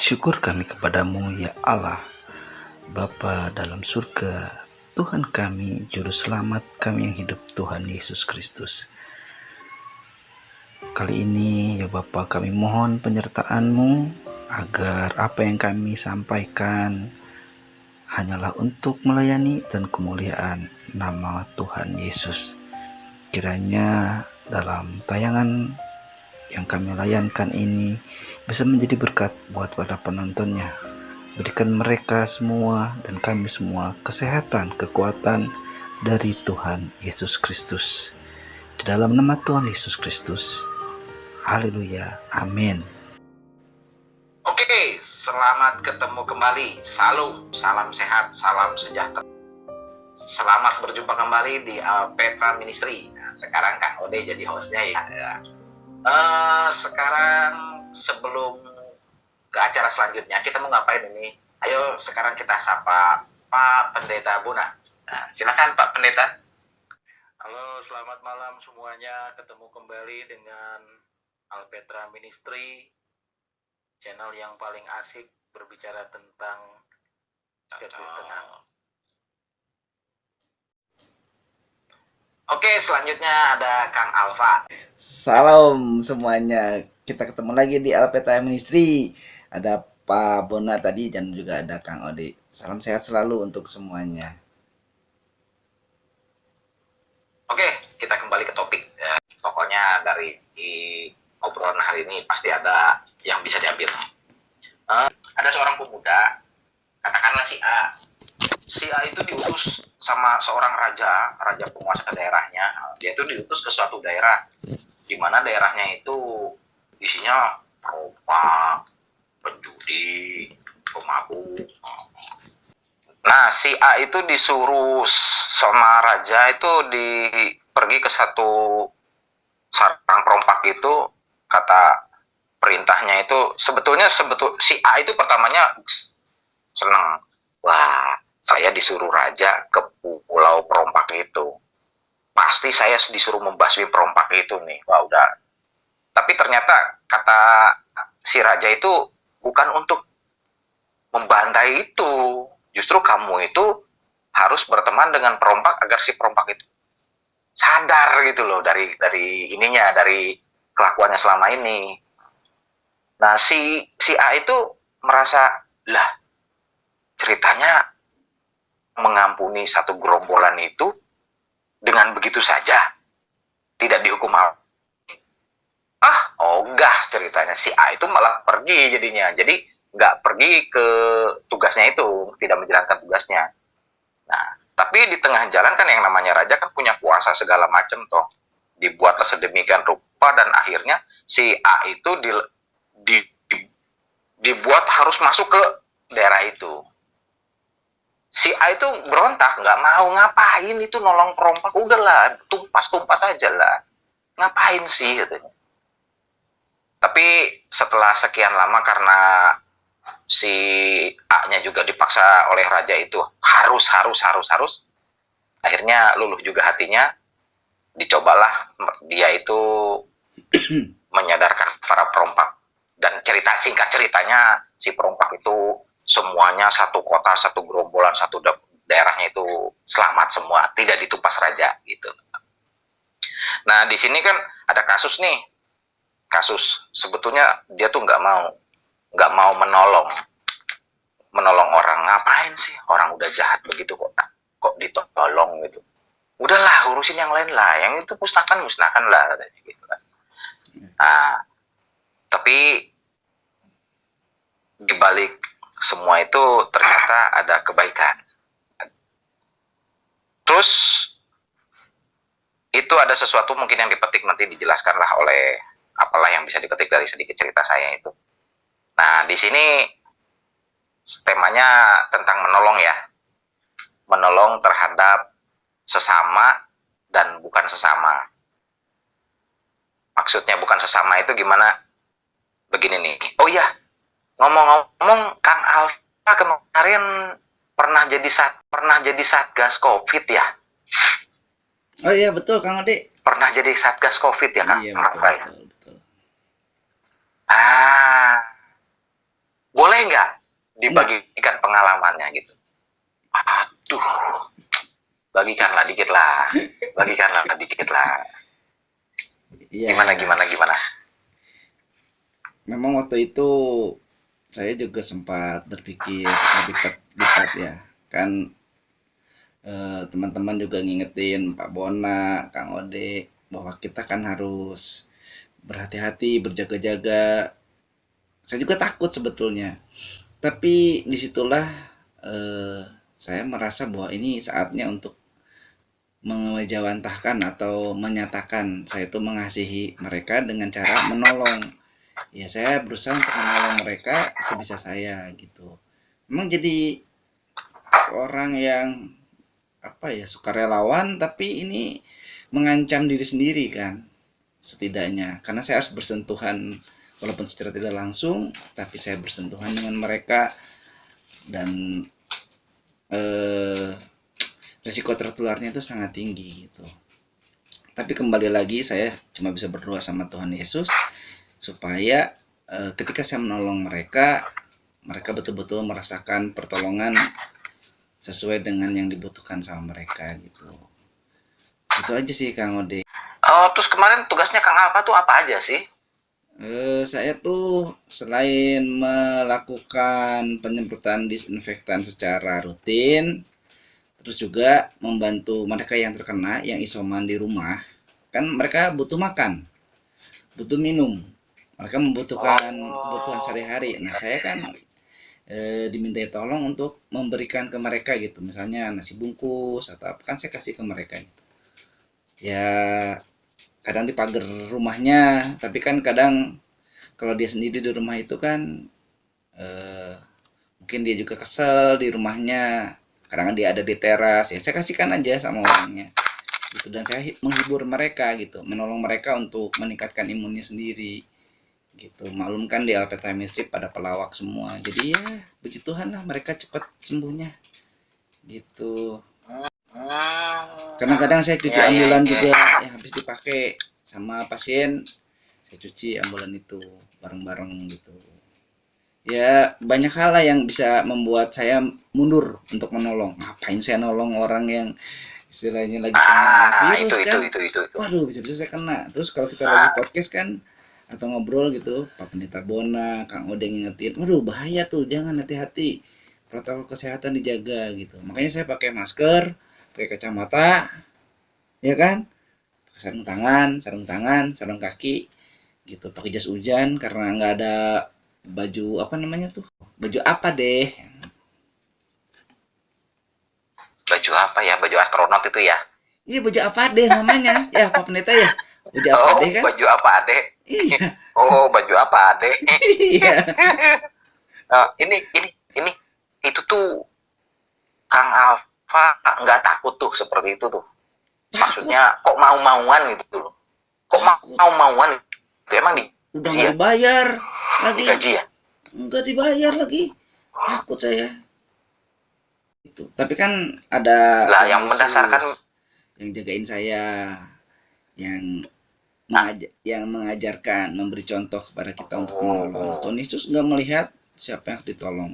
Syukur kami kepadamu ya Allah, Bapa dalam surga, Tuhan kami, Juru Selamat kami yang hidup, Tuhan Yesus Kristus. Kali ini ya Bapa, kami mohon penyertaan-Mu agar apa yang kami sampaikan hanyalah untuk melayani dan kemuliaan nama Tuhan Yesus. Kiranya dalam tayangan yang kami layankan ini bisa menjadi berkat buat para penontonnya. Berikan mereka semua dan kami semua kesehatan, kekuatan dari Tuhan Yesus Kristus. Di dalam nama Tuhan Yesus Kristus. Haleluya. Amin. Oke, selamat ketemu kembali. Salam sehat, salam sejahtera. Selamat berjumpa kembali di Petra Ministry. Nah, sekarang Kak Ode jadi hostnya ya. Sekarang sebelum ke acara selanjutnya, kita mau ngapain ini? Ayo sekarang kita sapa Pak Pendeta Bona. Nah, silakan Pak Pendeta. Halo, selamat malam semuanya. Ketemu kembali dengan Alpetra Ministry, channel yang paling asik berbicara tentang kekristenan. Oke, selanjutnya ada Kang Alfa. Salam semuanya. Kita ketemu lagi di Alpetra Ministry. Ada Pak Bona tadi dan juga ada Kang Odi. Salam sehat selalu untuk semuanya. Oke, kita kembali ke topik. Pokoknya dari obrolan hari ini pasti ada yang bisa diambil. Ada seorang pemuda, katakanlah si A. Si A itu diutus sama seorang raja penguasa daerahnya. Dia itu diutus ke suatu daerah, di mana daerahnya itu isinya perompak, penjudi, pemabuk. Nah, si A itu disuruh sama raja itu pergi ke satu sarang perompak itu. Kata perintahnya itu sebetulnya si A itu pertamanya senang. Wah, saya disuruh raja ke pulau perompak itu. Pasti saya disuruh membasmi perompak itu nih. Wah, udah. Tapi ternyata kata si raja itu bukan untuk membantai itu. Justru kamu itu harus berteman dengan perompak agar si perompak itu sadar gitu loh dari kelakuannya selama ini. Nah, si A itu merasa, lah, ceritanya mengampuni satu gerombolan itu dengan begitu saja, tidak dihukum apa. Ogah ceritanya. Si A itu malah pergi jadinya. Jadi nggak pergi ke tugasnya itu, tidak menjalankan tugasnya. Nah, tapi di tengah jalan kan yang namanya raja kan punya kuasa segala macam toh. Dibuatlah sedemikian rupa dan akhirnya si A itu dibuat harus masuk ke daerah itu. Si A itu berontak, nggak mau, ngapain itu nolong perompak, udahlah, tumpas aja lah. Ngapain sih katanya. Tapi setelah sekian lama karena si A-nya juga dipaksa oleh raja itu harus, akhirnya luluh juga hatinya. Dicobalah dia itu menyadarkan para perompak. Dan singkat ceritanya si perompak itu semuanya satu kota, satu gerombolan, satu daerahnya itu selamat semua, tidak ditumpas raja gitu. Nah, di sini kan ada kasus sebetulnya dia tuh nggak mau menolong orang. Ngapain sih, orang udah jahat begitu kok ditolong gitu. Udahlah, urusin yang lain lah, yang itu musnahkan lah katanya gitu kan. Nah, tapi di balik semua itu ternyata ada kebaikan. Terus itu ada sesuatu mungkin yang dipetik, nanti dijelaskanlah oleh apalah yang bisa dipetik dari sedikit cerita saya itu. Nah, di sini temanya tentang menolong ya. Menolong terhadap sesama dan bukan sesama. Maksudnya bukan sesama itu gimana? Begini nih. Oh iya, ngomong-ngomong, Kang Alfa kemarin pernah jadi satgas COVID ya? Oh iya betul Kang Odi. Pernah jadi satgas COVID ya, Kang? Iya betul, Alfa, ya? betul. Boleh nggak dibagikan pengalamannya gitu? Aduh, bagikanlah dikit lah. Iya. Gimana? Memang waktu itu saya juga sempat berpikir lipat ya. Kan teman-teman juga ngingetin Pak Bona, Kang Ode bahwa kita kan harus berhati-hati, berjaga-jaga. Saya juga takut sebetulnya. Tapi disitulah saya merasa bahwa ini saatnya untuk mengejawantahkan atau menyatakan saya itu mengasihi mereka dengan cara menolong. Ya saya berusaha untuk menolong mereka sebisa saya gitu. Memang jadi seorang yang sukarelawan, tapi ini mengancam diri sendiri kan setidaknya, karena saya harus bersentuhan walaupun secara tidak langsung, tapi saya bersentuhan dengan mereka dan risiko tertularnya itu sangat tinggi gitu. Tapi kembali lagi saya cuma bisa berdoa sama Tuhan Yesus supaya ketika saya menolong mereka betul-betul merasakan pertolongan sesuai dengan yang dibutuhkan sama mereka gitu. Itu aja sih Kang Ode. Terus kemarin tugasnya Kang Alfa tuh apa aja sih? Saya tuh selain melakukan penyemprotan disinfektan secara rutin, terus juga membantu mereka yang terkena, yang isoman di rumah, kan mereka butuh makan, butuh minum, mereka membutuhkan kebutuhan sehari-hari. Nah saya kan dimintai tolong untuk memberikan ke mereka gitu, misalnya nasi bungkus atau apa, kan saya kasih ke mereka gitu. Ya kadang di pagar rumahnya, tapi kan kadang kalau dia sendiri di rumah itu kan mungkin dia juga kesel di rumahnya, kadang dia ada di teras, ya saya kasihkan aja sama orangnya gitu, dan saya menghibur mereka gitu, menolong mereka untuk meningkatkan imunnya sendiri gitu. Malum kan di LPT Ministry pada pelawak semua, jadi ya puji Tuhan lah mereka cepat sembuhnya gitu. Kadang-kadang saya cuci ambulan juga yang habis dipakai sama pasien, saya cuci ambulan itu bareng-bareng gitu. Ya banyak hal lah yang bisa membuat saya mundur untuk menolong. Ngapain saya nolong orang yang istilahnya lagi kena virus kan? Itu. Waduh, bisa-bisa saya kena. Terus kalau kita lagi podcast kan atau ngobrol gitu, Pak Pendeta Bona, Kang Ode ngingetin, waduh bahaya tuh, jangan, hati-hati, protokol kesehatan dijaga gitu. Makanya saya pakai masker, pakai kacamata, ya kan, sarung tangan, sarung kaki gitu, pakai jas hujan karena nggak ada baju apa namanya tuh, baju apa deh, Baju apa ya? Baju astronot itu ya? iya baju apa deh namanya ya Pak Pendeta ya, baju apa deh kan, Baju apa deh? iya. Baju apa deh? Iya. Ini itu tuh Kang Alfa nggak takut tuh seperti itu tuh? Maksudnya kok mau-mauan gitu loh? Kok mau-mauan? Itu emang udah nggak dibayar lagi, digaji ya? nggak dibayar lagi, takut saya itu. Tapi kan ada lah yang mendasarkan yang jagain saya, yang yang mengajarkan, memberi contoh kepada kita untuk menolong. Tuhan Yesus nggak melihat siapa yang ditolong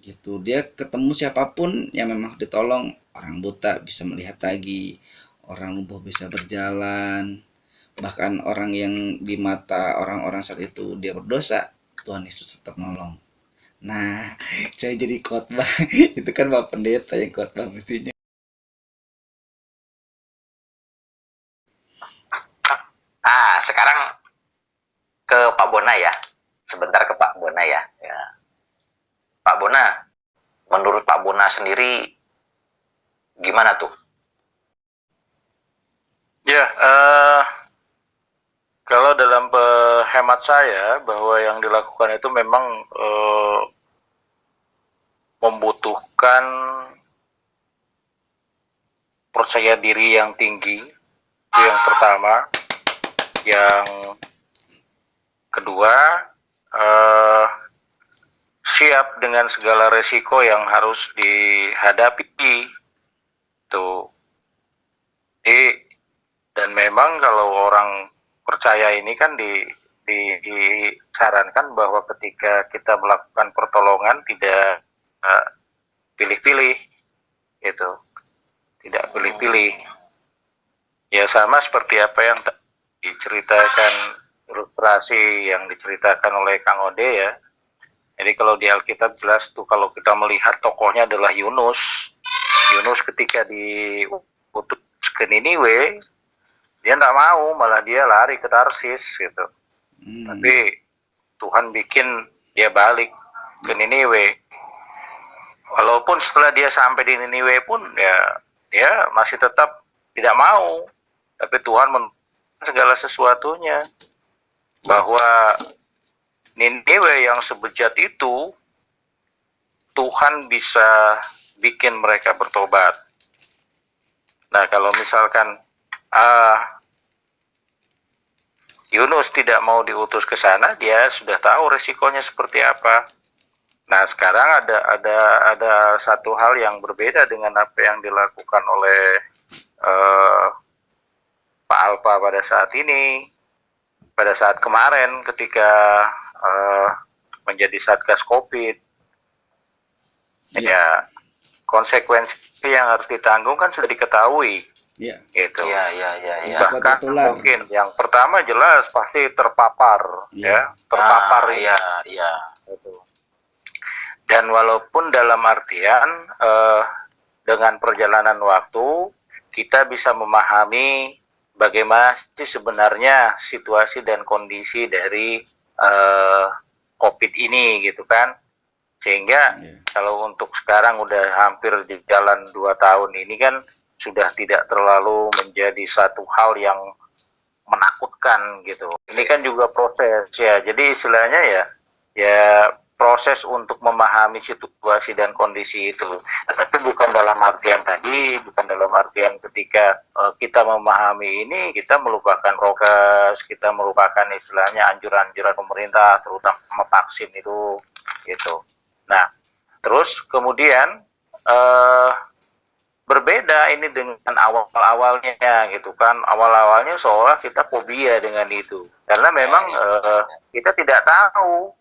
gitu, dia ketemu siapapun yang memang ditolong. Orang buta bisa melihat lagi, orang lumpuh bisa berjalan, bahkan orang yang di mata orang-orang saat itu dia berdosa, Tuhan Yesus tetap nolong. Nah saya jadi khotbah itu kan Bapak Pendeta yang khotbah mestinya. Sekarang ke Pak Bona ya. Sebentar ke Pak Bona ya. Pak Bona, menurut Pak Bona sendiri gimana tuh? Ya, kalau dalam hemat saya bahwa yang dilakukan itu memang membutuhkan percaya diri yang tinggi, itu yang pertama. Yang kedua, siap dengan segala resiko yang harus dihadapi tuh. Dan memang kalau orang percaya ini kan disarankan bahwa ketika kita melakukan pertolongan tidak pilih-pilih, gitu, tidak pilih-pilih. Ya sama seperti apa yang diceritakan, ilustrasi yang diceritakan oleh Kang Ode ya. Jadi kalau di Alkitab jelas tuh kalau kita melihat tokohnya adalah Yunus. Yunus ketika diutus ke Niniwe, dia nggak mau, malah dia lari ke Tarsis gitu. Tapi Tuhan bikin dia balik ke Niniwe. Walaupun setelah dia sampai di Niniwe pun ya dia masih tetap tidak mau. Tapi Tuhan menentukan segala sesuatunya. Bahwa Niniwe yang sebejat itu, Tuhan bisa bikin mereka bertobat. Nah, kalau misalkan Yunus tidak mau diutus ke sana, dia sudah tahu resikonya seperti apa. Nah, sekarang ada satu hal yang berbeda dengan apa yang dilakukan oleh Pak Alpa pada saat ini, pada saat kemarin ketika menjadi Satgas COVID. Ya, konsekuensi yang harus ditanggung kan sudah diketahui. Iya. Gitu. Iya. Bahkan mungkin yang pertama jelas pasti terpapar, ya, terpapar. Iya. Gitu. Dan walaupun dalam artian dengan perjalanan waktu kita bisa memahami bagaimana sih sebenarnya situasi dan kondisi dari COVID ini, gitu kan. Sehingga kalau untuk sekarang udah hampir di jalan 2 tahun ini kan sudah tidak terlalu menjadi satu hal yang menakutkan gitu. Ini kan juga proses ya. Jadi istilahnya ya proses untuk memahami situasi dan kondisi itu. Tetapi bukan dalam artian tadi, bukan dalam artian ketika kita memahami ini kita melupakan prokes, kita melupakan istilahnya anjuran-anjuran pemerintah, terutama vaksin itu gitu. Nah, terus kemudian berbeda ini dengan awal-awalnya gitu kan. Awal-awalnya seolah kita fobia dengan itu. Karena memang kita tidak tahu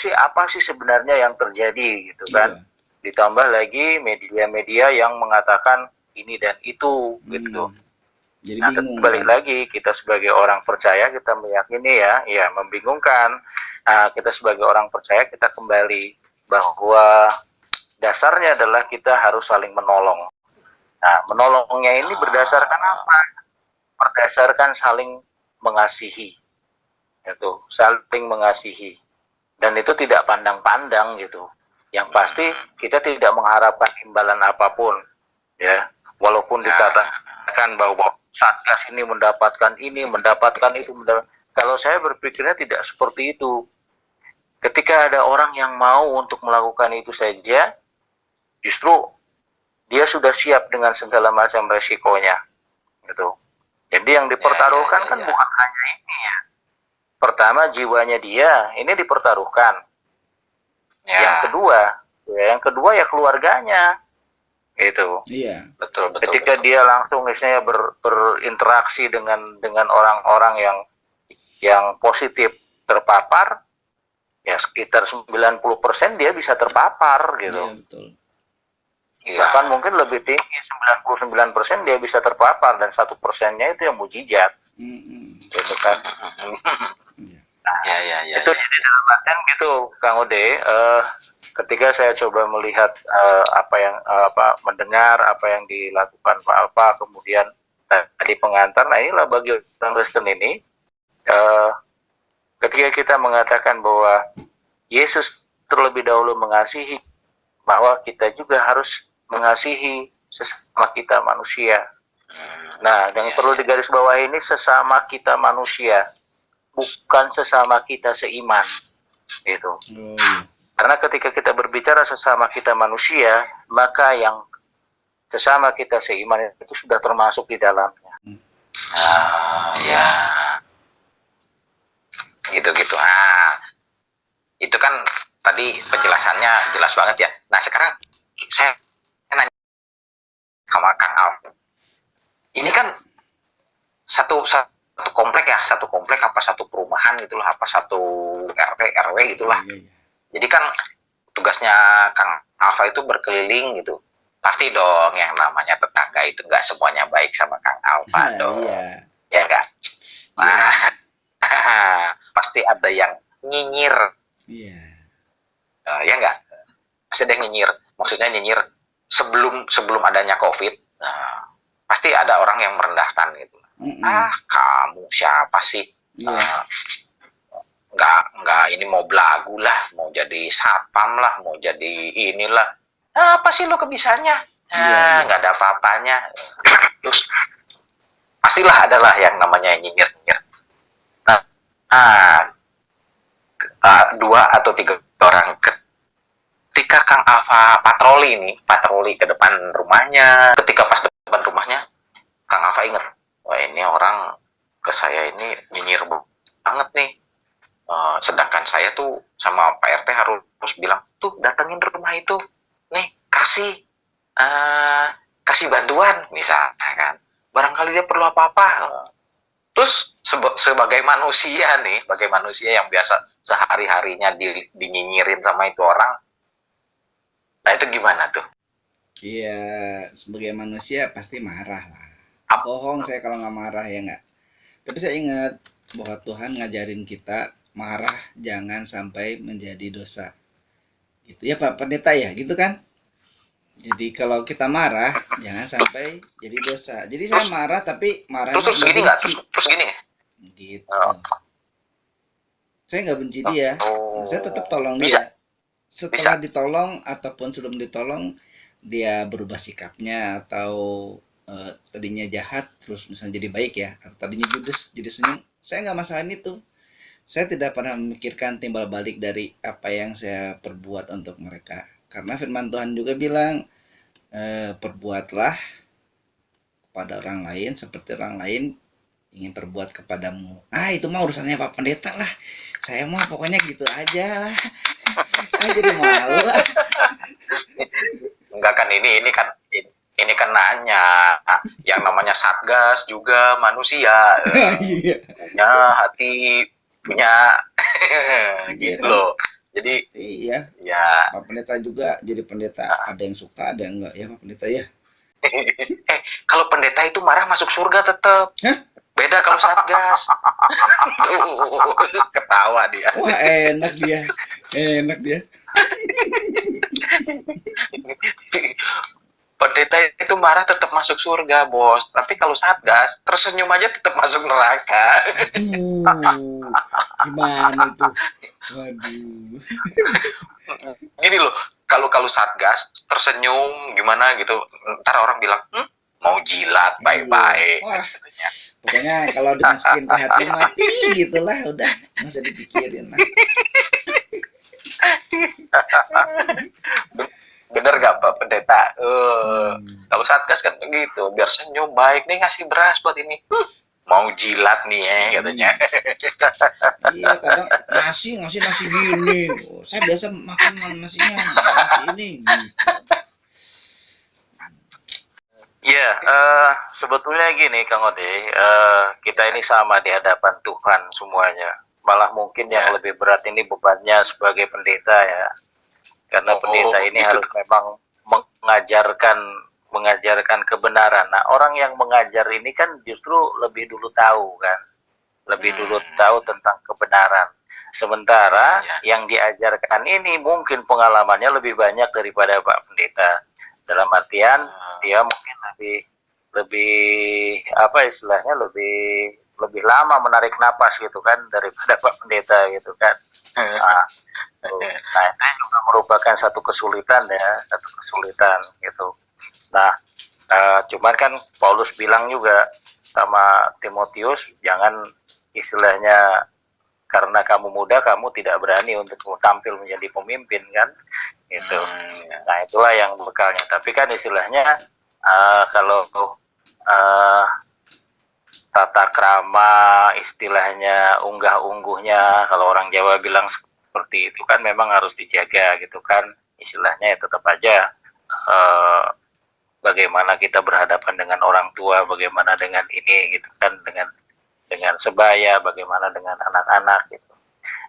sih apa sih sebenarnya yang terjadi gitu kan. Ditambah lagi media-media yang mengatakan ini dan itu gitu. Jadi nah, bingung, balik lagi kita sebagai orang percaya kita meyakini ya membingungkan. Nah, kita sebagai orang percaya kita kembali bahwa dasarnya adalah kita harus saling menolong. Nah, menolongnya ini berdasarkan apa? Berdasarkan saling mengasihi. Itu, saling mengasihi. Dan itu tidak pandang-pandang gitu. Yang pasti kita tidak mengharapkan imbalan apapun, ya. Walaupun dikatakan bahwa Satgas ini mendapatkan itu. Kalau saya berpikirnya tidak seperti itu. Ketika ada orang yang mau untuk melakukan itu saja, justru dia sudah siap dengan segala macam resikonya, gitu. Jadi yang dipertaruhkan kan bukan hanya ini ya. Pertama jiwanya dia, ini dipertaruhkan. Yang kedua ya keluarganya, gitu. Iya. Betul. Ketika dia langsung misalnya berinteraksi dengan orang-orang yang positif terpapar, ya sekitar 90% dia bisa terpapar gitu. Iya, betul. Bahkan mungkin lebih tinggi, 99% dia bisa terpapar dan 1%-nya itu yang mujizat. Gitu kan. Ya. Itu jadi dalam artian gitu, Kang Ode, ketika saya coba melihat mendengar apa yang dilakukan Pak Alpa, kemudian tadi pengantar, nah inilah bagi orang Kristen ini, ketika kita mengatakan bahwa Yesus terlebih dahulu mengasihi, bahwa kita juga harus mengasihi sesama kita manusia. Nah, yang perlu digarisbawahi ini sesama kita manusia, bukan sesama kita seiman, gitu. Karena ketika kita berbicara sesama kita manusia, maka yang sesama kita seiman itu sudah termasuk di dalamnya. Gitu. Itu kan tadi penjelasannya jelas banget ya. Nah, sekarang saya nanya sama Kang Al. Ini kan satu komplek ya, satu komplek apa satu perumahan gitulah, apa satu RT RW gitulah. Iya, iya. Jadi kan tugasnya Kang Alfa itu berkeliling gitu. Pasti dong yang namanya tetangga itu nggak semuanya baik sama Kang Alfa dong. Iya. Ya enggak? Iya. Pasti ada yang nyinyir. Iya. Ya enggak? Pasti ada yang nyinyir. Maksudnya nyinyir sebelum adanya COVID. Pasti ada orang yang merendahkan gitu. Kamu siapa sih? Iya. Nggak ini mau belagu lah, mau jadi satpam lah, mau jadi inilah. Apa sih lo kebisaannya? Iya. Nggak ada apa-apanya. Terus pastilah adalah yang namanya nyinyir-nyinyir. Nah, 2 atau 3 orang ketika Kang Alfa patroli ke depan rumahnya, ketika pas depan rumahnya, Kang Alfa ingat, wah ini orang ke saya ini nyinyir banget nih. Sedangkan saya tuh sama Pak RT harus bilang, tuh datengin rumah itu, nih kasih bantuan misalnya kan, barangkali dia perlu apa-apa. Terus sebagai manusia yang biasa sehari-harinya dinyinyirin sama itu orang, nah itu gimana tuh? Iya, sebagai manusia pasti marah lah. Bohong saya kalau nggak marah, ya nggak. Tapi saya ingat bahwa Tuhan ngajarin kita marah jangan sampai menjadi dosa. Gitu ya Pak Pendeta ya, gitu kan? Jadi kalau kita marah jangan sampai jadi dosa. Jadi saya marah tapi marahnya terus gini nggak? Terus gini? Gitu. Saya nggak benci dia. Saya tetap tolong Bisa. dia. Setelah ditolong ataupun sebelum ditolong dia berubah sikapnya atau tadinya jahat terus misalnya jadi baik ya, atau tadinya judes jadi senyum, saya nggak masalahin itu. Saya tidak pernah memikirkan timbal balik dari apa yang saya perbuat untuk mereka, karena firman Tuhan juga bilang perbuatlah kepada orang lain seperti orang lain ingin perbuat kepadamu. Itu mah urusannya Pak Pendeta lah, saya mah pokoknya gitu aja lah. Jadi malu lah. Enggak kan, ini kan nanya, yang namanya Satgas juga manusia, punya hati, punya gitu loh. Jadi iya, ya Pak Pendeta juga jadi pendeta, ada yang suka ada yang enggak ya Pak Pendeta ya. Kalau pendeta itu marah masuk surga tetap. Beda kalau Satgas. Tuh, ketawa dia. Wah, enak dia. Pendeta itu marah tetap masuk surga, Bos. Tapi kalau Satgas, tersenyum aja tetap masuk neraka. Gimana itu? Waduh. Gini loh, kalau Satgas tersenyum gimana gitu, ntar orang bilang, mau jilat baik-baik. Wah, pokoknya kalau dimasukin ke hati mati gitulah, udah nggak usah dipikirin lah. Bener gak Pak Pendeta? Kalau Satgas kan begitu, biar senyum baik nih, ngasih beras buat ini. Mau jilat nih ya katanya. Iya, kadang ngasih gini. Saya biasa makan nasinya nasi ini. Iya, sebetulnya gini Kang Ode, kita ini sama di hadapan Tuhan semuanya. Malah mungkin yang lebih berat ini bebannya sebagai pendeta ya. Karena pendeta ini harus memang mengajarkan kebenaran. Nah, orang yang mengajar ini kan justru lebih dulu tahu kan. Lebih dulu tahu tentang kebenaran. Sementara yang diajarkan ini mungkin pengalamannya lebih banyak daripada Pak Pendeta. Dalam artian dia mungkin lebih apa istilahnya lebih lama menarik napas gitu kan daripada Pak Pendeta gitu kan. Nah itu juga merupakan satu kesulitan gitu. Nah cuman kan Paulus bilang juga sama Timotius, jangan istilahnya karena kamu muda kamu tidak berani untuk tampil menjadi pemimpin kan gitu. Nah itulah yang bekalnya. Tapi kan istilahnya kalau tata krama istilahnya unggah-ungguhnya, kalau orang Jawa bilang seperti itu kan memang harus dijaga gitu kan. Istilahnya ya tetap aja bagaimana kita berhadapan dengan orang tua, bagaimana dengan ini gitu kan, dengan sebaya, bagaimana dengan anak-anak gitu.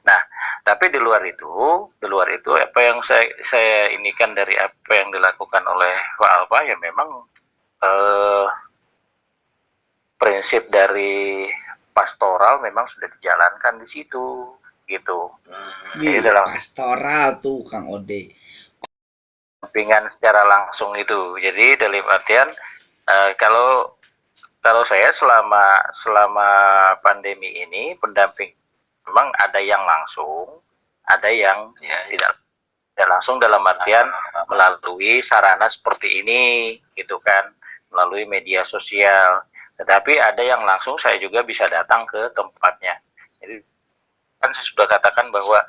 Nah, tapi di luar itu apa yang saya inikan dari apa yang dilakukan oleh Pak Alfa ya memang eh, prinsip dari pastoral memang sudah dijalankan di situ gitu. Jadi dalam Pastoral tuh Kang Ode. pendampingan secara langsung itu. Jadi dalam artian kalau saya selama pandemi ini pendamping memang ada yang langsung, ada yang tidak langsung dalam artian melalui sarana seperti ini gitu kan, melalui media sosial. Tetapi ada yang langsung saya juga bisa datang ke tempatnya. Jadi kan saya sudah katakan bahwa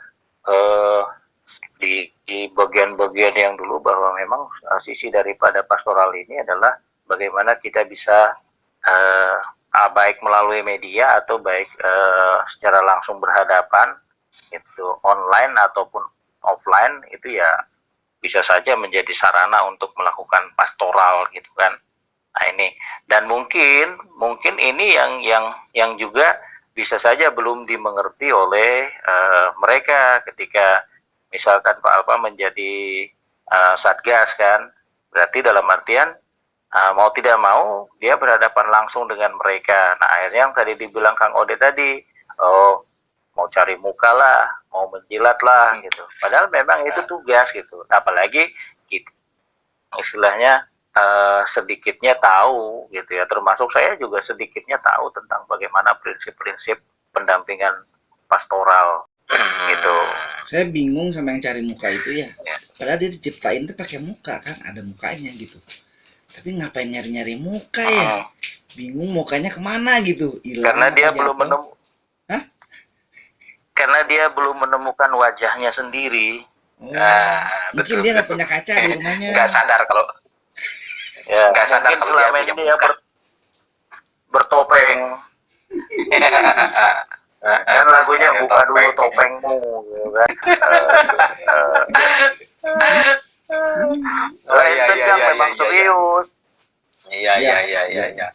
di bagian-bagian yang dulu bahwa memang sisi daripada pastoral ini adalah bagaimana kita bisa baik melalui media atau baik secara langsung berhadapan itu online ataupun offline itu ya bisa saja menjadi sarana untuk melakukan pastoral gitu kan. Nah ini dan mungkin ini yang juga bisa saja belum dimengerti oleh mereka ketika misalkan Pak Alfa menjadi satgas kan, berarti dalam artian mau tidak mau dia berhadapan langsung dengan mereka. Nah akhirnya yang tadi dibilang Kang Ode tadi, oh mau cari muka lah, mau menjilat lah gitu. Padahal memang itu tugas gitu. Apalagi gitu, istilahnya sedikitnya tahu gitu ya. Termasuk saya juga sedikitnya tahu tentang bagaimana prinsip-prinsip pendampingan pastoral gitu. Saya bingung sama yang cari muka itu ya. Padahal dia diciptain tuh pakai muka kan, ada mukanya gitu. Tapi ngapain nyari-nyari muka ya? Bingung mukanya kemana gitu. Hilang Karena dia apa belum jatuh? menemukan. Karena dia belum menemukan wajahnya sendiri. Oh, Nah, mungkin betul, dia nggak betul. punya kaca di rumahnya. Nggak sadar kalau Ya, Nggak sadar mungkin kalau selama dia ini punya dia muka. bertopeng. Kan lagunya buka dulu topengmu gitu kan. Oh, iya, Itu iya, kan iya, memang iya, iya. serius. Iya, Ya, iya, iya, iya, ya. iya.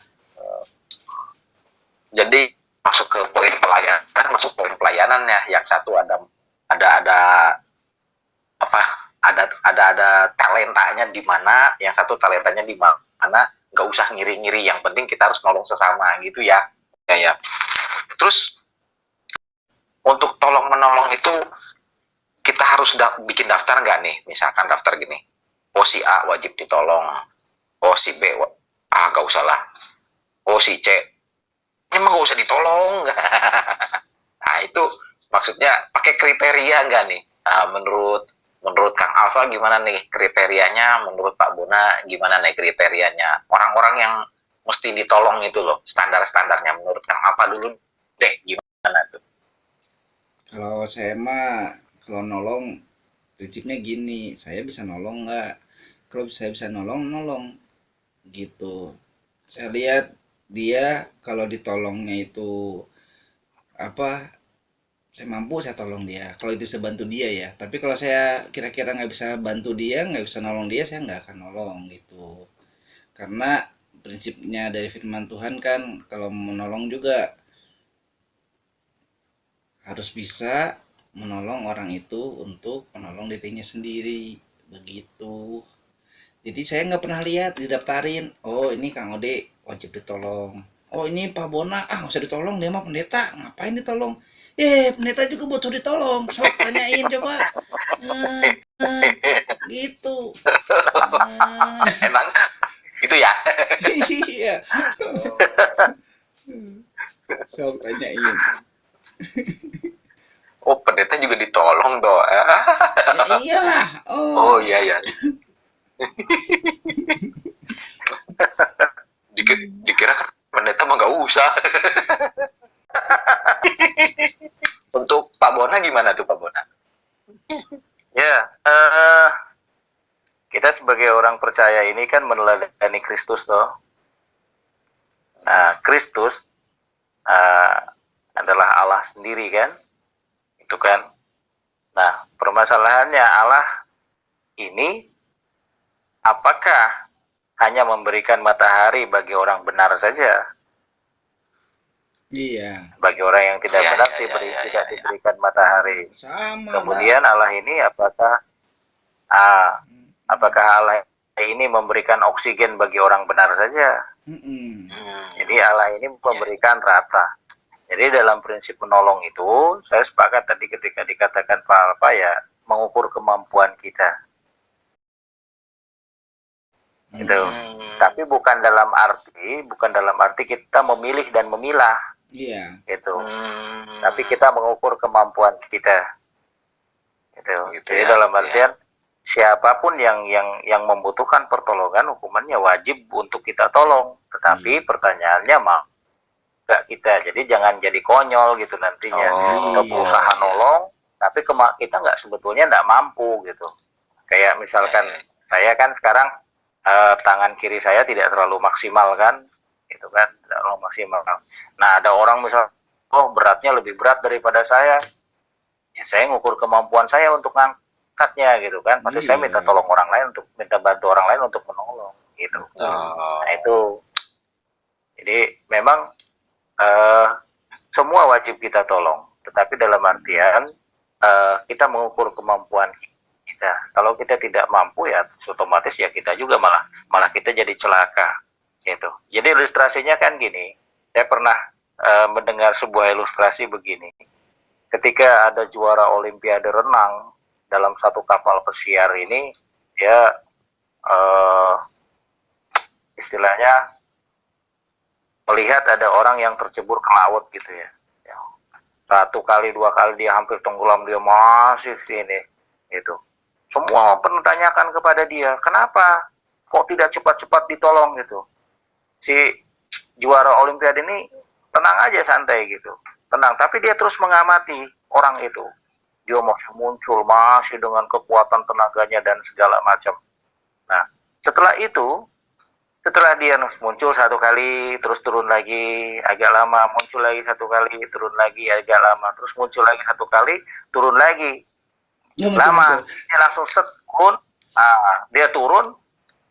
Jadi masuk ke poin pelayanan, masuk poin pelayanannya. Yang satu ada apa? Ada talentanya di mana, yang satu talentanya di mana, nggak usah ngiri-ngiri. Yang penting kita harus nolong sesama gitu ya. Ya, ya. Terus untuk tolong menolong itu kita harus bikin daftar nggak nih? Misalkan daftar gini, oh si A wajib ditolong, oh si B nggak usah lah, oh si C emang nggak usah ditolong. Nah itu maksudnya pakai kriteria nggak nih? Nah, menurut Kang Alfa gimana nih kriterianya? Menurut Pak Bona gimana nih kriterianya? Orang-orang yang mesti ditolong itu loh, standar-standarnya menurut Kang Alfa dulu deh, gimana tuh? Kalau saya mah kalau nolong prinsipnya gini, saya bisa nolong nggak? Kalau saya bisa nolong gitu. Saya lihat dia kalau ditolongnya itu apa? Saya mampu saya tolong dia. Kalau itu bisa bantu dia ya. Tapi kalau saya kira-kira nggak bisa bantu dia, nggak bisa nolong dia, saya nggak akan nolong gitu. Karena prinsipnya dari firman Tuhan kan kalau menolong juga harus bisa menolong orang itu untuk menolong dirinya sendiri begitu. Jadi saya nggak pernah lihat didaftarin, oh ini Kang Ode wajib ditolong, oh ini Pak Bona nggak usah ditolong, dia mah pendeta ngapain ditolong, pendeta juga butuh ditolong, sok tanyain coba. Gitu. Emang gitu ya? Iya, sok tanyain. Oh pendeta juga ditolong dong. Ya iyalah. Oh iya iya. Dikira kan pendeta mah nggak usah. Untuk Pak Bona gimana tuh Pak Bona? Ya, kita sebagai orang percaya ini kan meneladani Kristus toh. Nah, Kristus adalah Allah sendiri kan, itu kan. Nah, permasalahannya Allah ini apakah hanya memberikan matahari bagi orang benar saja? Iya. Bagi orang yang tidak Iya, benar iya, iya, iya, tidak iya. diberikan matahari. Sama, Kemudian Allah ini ah, apakah Allah ini memberikan oksigen bagi orang benar saja? Jadi Allah ini memberikan rata. Jadi dalam prinsip menolong itu, saya sepakat tadi ketika dikatakan Pak Alfa ya, mengukur kemampuan kita. Gitu. Tapi bukan dalam arti kita memilih dan memilah. Iya. Gitu. Tapi kita mengukur kemampuan kita. Gitu. Jadi ya, dalam artian siapapun yang membutuhkan pertolongan, hukumannya wajib untuk kita tolong. Tetapi pertanyaannya enggak kita. Jadi jangan jadi konyol gitu nantinya. Kita berusaha nolong, tapi kita nggak sebetulnya nggak mampu gitu. Kayak misalkan saya kan sekarang tangan kiri saya tidak terlalu maksimal kan, gitu kan, tidak terlalu maksimal. Nah ada orang misal, oh beratnya lebih berat daripada saya, ya saya ngukur kemampuan saya untuk ngangkatnya gitu kan. Pasti saya minta tolong orang lain minta bantu orang lain untuk menolong gitu. Nah itu, jadi memang semua wajib kita tolong, tetapi dalam artian kita mengukur kemampuan kita. Kalau kita tidak mampu ya otomatis ya kita juga malah kita jadi celaka gitu. Jadi ilustrasinya kan gini, saya pernah mendengar sebuah ilustrasi begini. Ketika ada juara olimpiade renang dalam satu kapal pesiar ini, dia istilahnya melihat ada orang yang tercebur ke laut gitu ya. Satu kali, dua kali dia hampir tenggelam, dia masih ini gitu. Semua menanyakan kepada dia, kenapa kok tidak cepat-cepat ditolong gitu. Si juara olimpiade ini tenang aja, santai gitu, tenang, tapi dia terus mengamati orang itu. Dia masih muncul, masih dengan kekuatan tenaganya dan segala macam. Nah, setelah dia muncul satu kali, terus turun lagi, agak lama, muncul lagi satu kali, turun lagi, agak lama, terus muncul lagi satu kali, turun lagi, lama, dia langsung turun, dia turun,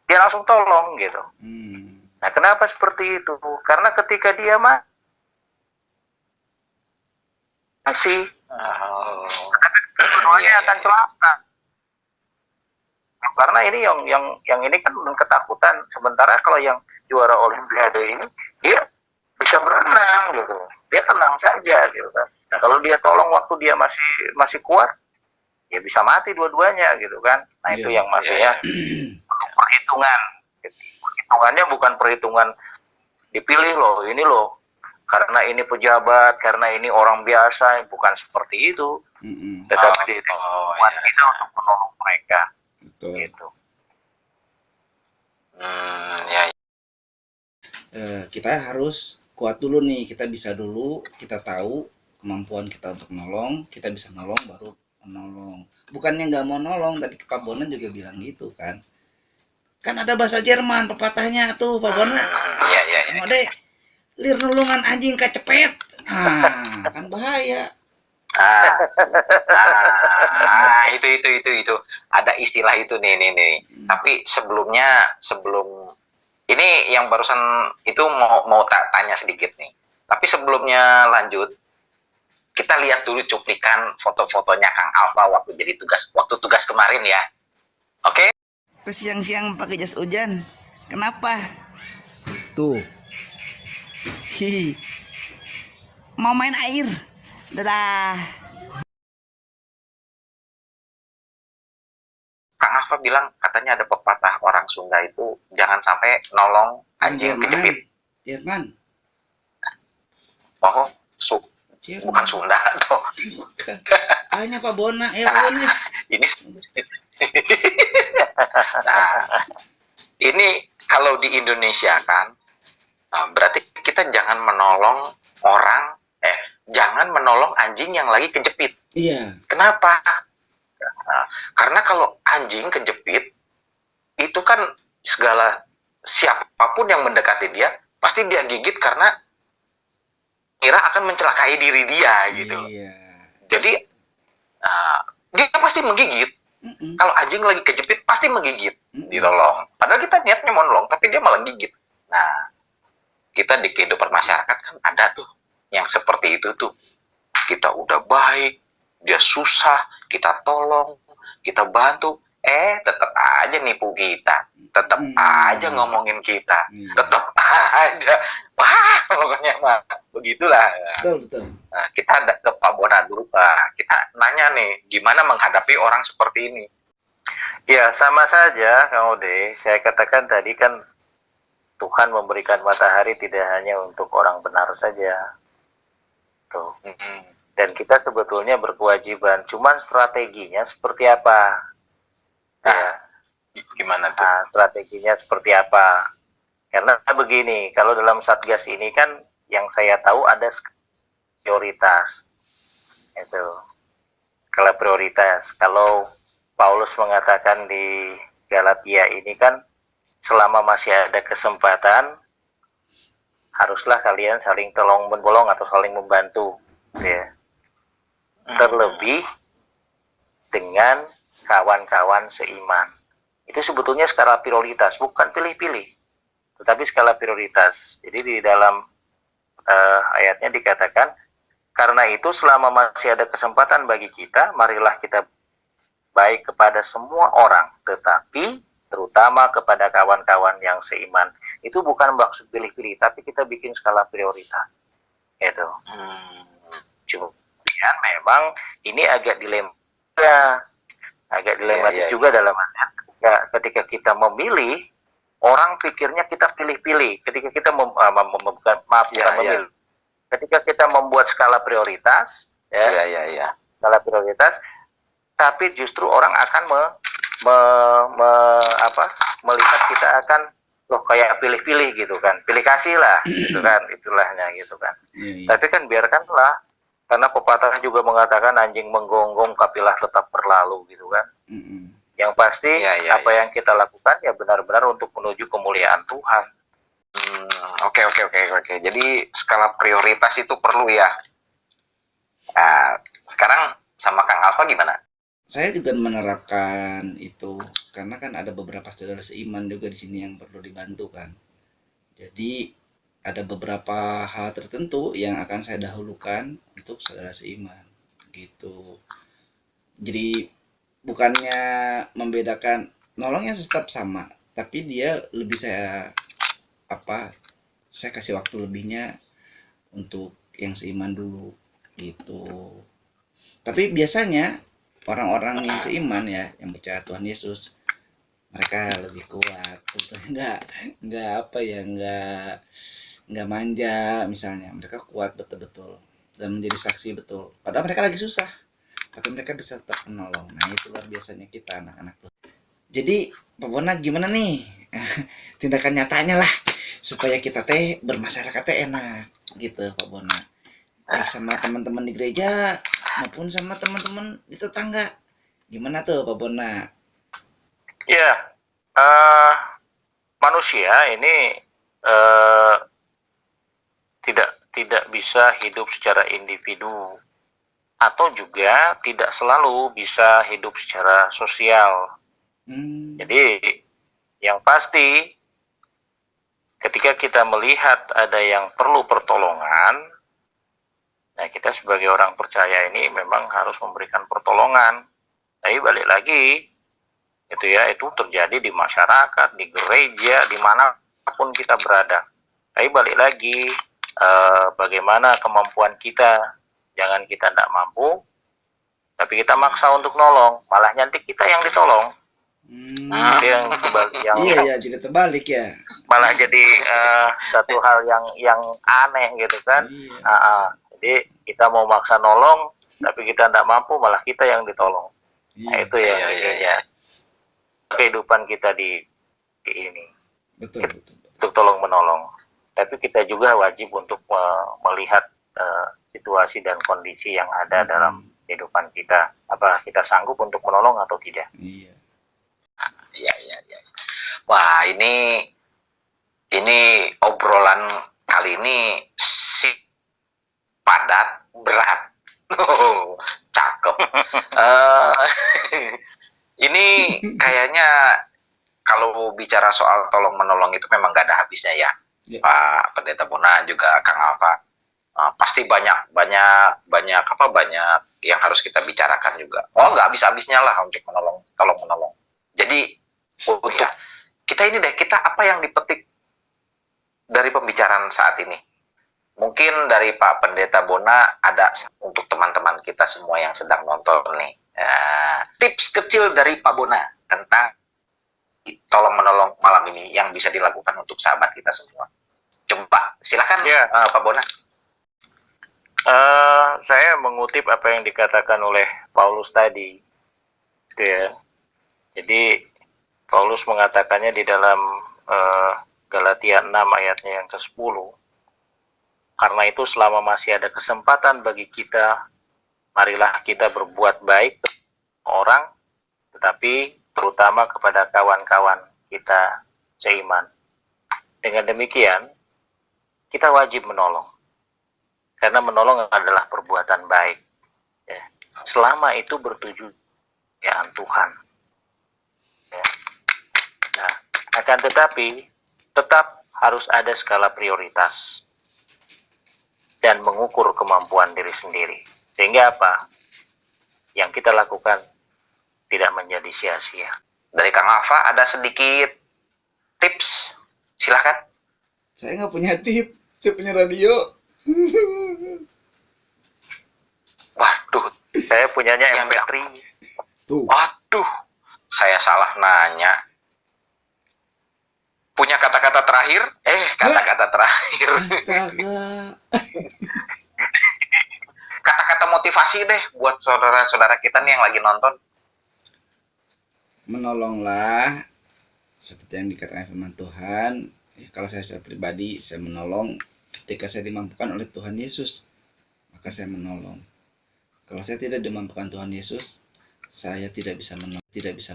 dia langsung tolong gitu. Nah, kenapa seperti itu? Karena ketika dia masih, semuanya akan celaka. Karena ini yang ini kan ketakutan. Sementara kalau yang juara olimpiade ini dia bisa berenang gitu, dia tenang saja gitu kan. Nah kalau dia tolong waktu dia masih kuat, ya bisa mati dua-duanya gitu kan. Nah itu yang maksudnya perhitungan. Perhitungannya bukan perhitungan dipilih loh, ini loh karena ini pejabat, karena ini orang biasa, bukan seperti itu. Tetapi kita untuk menolong mereka. Gitu. Kita harus kuat dulu nih, kita bisa dulu, kita tahu kemampuan kita untuk menolong, kita bisa nolong baru menolong. Bukannya nggak mau nolong, tadi Pak Bona juga bilang gitu kan. Kan ada bahasa Jerman pepatahnya tuh Pak Bona. Kamu deh lir nulungan anjing kecepet. Nah, kan bahaya. Itu ada istilah itu nih. Tapi sebelum ini yang barusan itu mau tanya sedikit nih. Tapi sebelumnya lanjut, kita lihat dulu cuplikan foto-fotonya Kang Alfa waktu tugas kemarin ya. Oke? Terus siang-siang pakai jas hujan. Kenapa? Tuh. Mau main air. Dadah. Kang Alfa bilang katanya ada pepatah orang Sunda itu jangan sampai nolong anjing kejepit. Jerman. Oh, bukan Sunda toh. Bukan. Hanya Pak Bona ya Pak Bona. Ini ini kalau di Indonesia kan berarti kita jangan menolong jangan menolong anjing yang lagi kejepit. Iya. Kenapa? Karena kalau anjing kejepit itu kan siapapun yang mendekati dia pasti dia gigit karena kira akan mencelakai diri dia gitu. Iya. Jadi dia pasti menggigit. Kalau anjing lagi kejepit pasti menggigit, ditolong. Padahal kita niatnya mau nolong, tapi dia malah gigit. Nah, kita di kehidupan masyarakat kan ada tuh yang seperti itu tuh. Kita udah baik, dia susah, kita tolong, kita bantu, tetap aja nipu kita, tetap aja ngomongin kita, tetap aja, wah pokoknya mah begitulah. Betul. Nah, kita ada ke Pak Bona dulu, Pak. Kita nanya nih, gimana menghadapi orang seperti ini? Ya, sama saja, Kang Ode. Saya katakan tadi kan Tuhan memberikan matahari tidak hanya untuk orang benar saja. Tuh. Dan kita sebetulnya berkewajiban. Cuman strateginya seperti apa? Nah, gimana tuh? Nah, strateginya seperti apa? Karena begini, kalau dalam Satgas ini kan yang saya tahu ada prioritas. Itu. Skala prioritas. Kalau Paulus mengatakan di Galatia ini kan selama masih ada kesempatan haruslah kalian saling tolong menolong atau saling membantu, ya. Terlebih dengan kawan-kawan seiman. Itu sebetulnya skala prioritas, bukan pilih-pilih, tetapi skala prioritas. Jadi di dalam ayatnya dikatakan, karena itu selama masih ada kesempatan bagi kita, marilah kita baik kepada semua orang, tetapi terutama kepada kawan-kawan yang seiman. Itu bukan maksud pilih-pilih, tapi kita bikin skala prioritas. Itu. Kemudian memang ini agak dilematis juga dalam artian ketika kita memilih, orang pikirnya kita pilih-pilih. Ketika kita memilih. Ketika kita membuat skala prioritas, skala prioritas, tapi justru orang akan melihat kita akan loh kayak pilih-pilih gitu kan, pilih kasih lah gitu kan, istilahnya gitu kan. Tapi kan biarkanlah, karena pepatah juga mengatakan anjing menggonggong kapilah tetap berlalu gitu kan. Yang pasti apa yang kita lakukan ya benar-benar untuk menuju kemuliaan Tuhan. Oke. Jadi skala prioritas itu perlu ya. Nah, sekarang sama Kang Alfa gimana? Saya juga menerapkan itu karena kan ada beberapa saudara seiman juga di sini yang perlu dibantu kan. Jadi ada beberapa hal tertentu yang akan saya dahulukan untuk saudara seiman gitu. Jadi bukannya membedakan, nolongnya tetap sama, tapi dia lebih saya kasih waktu lebihnya untuk yang seiman dulu gitu. Tapi biasanya orang-orang yang seiman ya, yang percaya Tuhan Yesus, mereka lebih kuat. Sebetulnya nggak manja misalnya. Mereka kuat betul-betul dan menjadi saksi betul. Padahal mereka lagi susah, tapi mereka bisa tetap menolong. Nah itu luar biasanya kita anak-anak Tuhan. Jadi Pak Bona gimana nih tindakan nyatanya lah supaya kita bermasyarakat enak gitu Pak Bona. Baik sama teman-teman di gereja maupun sama teman-teman di tetangga. Gimana tuh Pak Bona? Ya, manusia ini tidak bisa hidup secara individu atau juga tidak selalu bisa hidup secara sosial. Jadi yang pasti ketika kita melihat ada yang perlu pertolongan, nah kita sebagai orang percaya ini memang harus memberikan pertolongan. Tapi balik lagi, itu terjadi di masyarakat, di gereja, dimanapun kita berada. Tapi balik lagi, bagaimana kemampuan kita. Jangan kita tidak mampu, tapi kita maksa untuk nolong, malah nanti kita yang ditolong. Yang jadi terbalik ya. Malah jadi satu hal yang aneh gitu kan. Jadi kita mau maksa nolong, tapi kita tidak mampu, malah kita yang ditolong. Nah, itu ya. Kehidupan kita di ini. Betul. Untuk tolong menolong. Tapi kita juga wajib untuk melihat situasi dan kondisi yang ada dalam kehidupan kita. Apa kita sanggup untuk menolong atau tidak? Iya. Wah, ini obrolan kali ini padat, berat. Cakep. Ini kayaknya kalau bicara soal tolong menolong itu memang gak ada habisnya ya. Pak Pendeta Bona juga Kang Alfa. pasti banyak yang harus kita bicarakan juga. Oh, nggak habis-habisnya lah untuk tolong menolong. Jadi untuk kita ini deh, kita apa yang dipetik dari pembicaraan saat ini? Mungkin dari Pak Pendeta Bona ada untuk teman-teman kita semua yang sedang nonton nih. Tips kecil dari Pak Bona tentang tolong menolong malam ini yang bisa dilakukan untuk sahabat kita semua. Coba silakan Pak Bona. Saya mengutip apa yang dikatakan oleh Paulus tadi, gitu ya. Jadi Paulus mengatakannya di dalam Galatia 6 ayatnya yang ke-10. Karena itu selama masih ada kesempatan bagi kita, marilah kita berbuat baik orang, tetapi terutama kepada kawan-kawan kita seiman. Dengan demikian, kita wajib menolong. Karena menolong adalah perbuatan baik. Ya. Selama itu bertujuan Tuhan. Ya. Nah, akan tetapi, tetap harus ada skala prioritas. Dan mengukur kemampuan diri sendiri. Sehingga apa? Yang kita lakukan tidak menjadi sia-sia. Dari Kang Alfa ada sedikit tips. Silahkan. Saya nggak punya tip, saya punya radio. Waduh, Saya punyanya MP3. Tuh. Waduh, saya salah nanya. Punya kata-kata terakhir? Kata-kata terakhir. Astaga. Kata-kata motivasi deh buat saudara-saudara kita nih yang lagi nonton. Menolonglah seperti yang dikatakan firman Tuhan. Ya, kalau saya secara pribadi, saya menolong ketika saya dimampukan oleh Tuhan Yesus, maka saya menolong. Kalau saya tidak dimampukan Tuhan Yesus, saya tidak bisa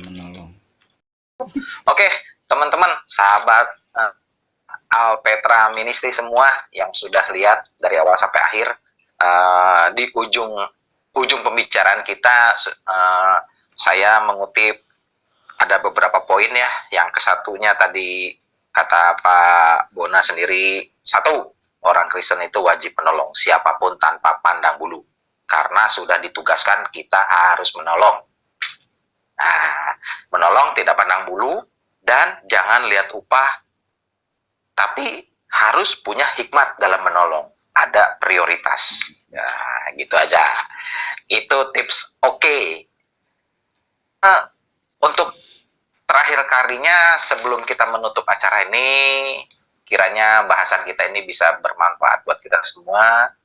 menolong. Oke, teman-teman, sahabat Alpetra Ministry semua yang sudah lihat dari awal sampai akhir, di ujung pembicaraan kita, saya mengutip ada beberapa poin ya. Yang kesatunya tadi kata Pak Bona sendiri, 1, orang Kristen itu wajib menolong siapapun tanpa pandang bulu. Karena sudah ditugaskan kita harus menolong. Nah, menolong tidak pandang bulu dan jangan lihat upah, tapi harus punya hikmat dalam menolong. Ada prioritas. Nah, gitu aja. Itu tips oke. Untuk terakhir kalinya sebelum kita menutup acara ini, kiranya bahasan kita ini bisa bermanfaat buat kita semua,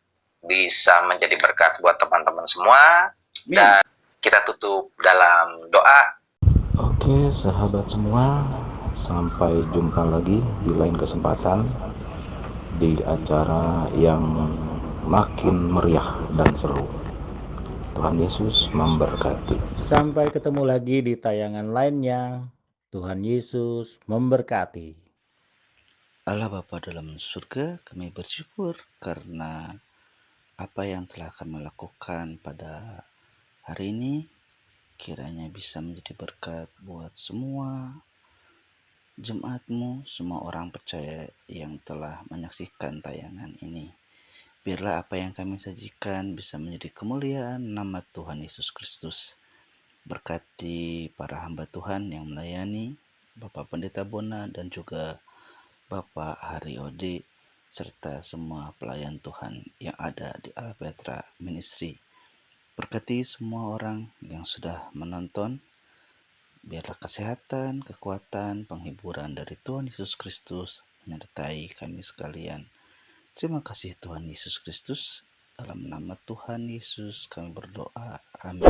bisa menjadi berkat buat teman-teman semua, dan kita tutup dalam doa. Oke sahabat semua, sampai jumpa lagi di lain kesempatan di acara yang makin meriah dan seru. Tuhan Yesus memberkati. Sampai ketemu lagi di tayangan lainnya. Tuhan Yesus memberkati. Allah Bapa dalam surga, kami bersyukur karena apa yang telah kami lakukan pada hari ini, kiranya bisa menjadi berkat buat semua jemaat-Mu, semua orang percaya yang telah menyaksikan tayangan ini. Biarlah apa yang kami sajikan bisa menjadi kemuliaan nama Tuhan Yesus Kristus. Berkati para hamba Tuhan yang melayani, Bapak Pendeta Bona dan juga Bapak Hari Ode, serta semua pelayan Tuhan yang ada di Alpetra Ministry. Berkati semua orang yang sudah menonton. Biarlah kesehatan, kekuatan, penghiburan dari Tuhan Yesus Kristus menyertai kami sekalian. Terima kasih Tuhan Yesus Kristus. Dalam nama Tuhan Yesus kami berdoa. Amin.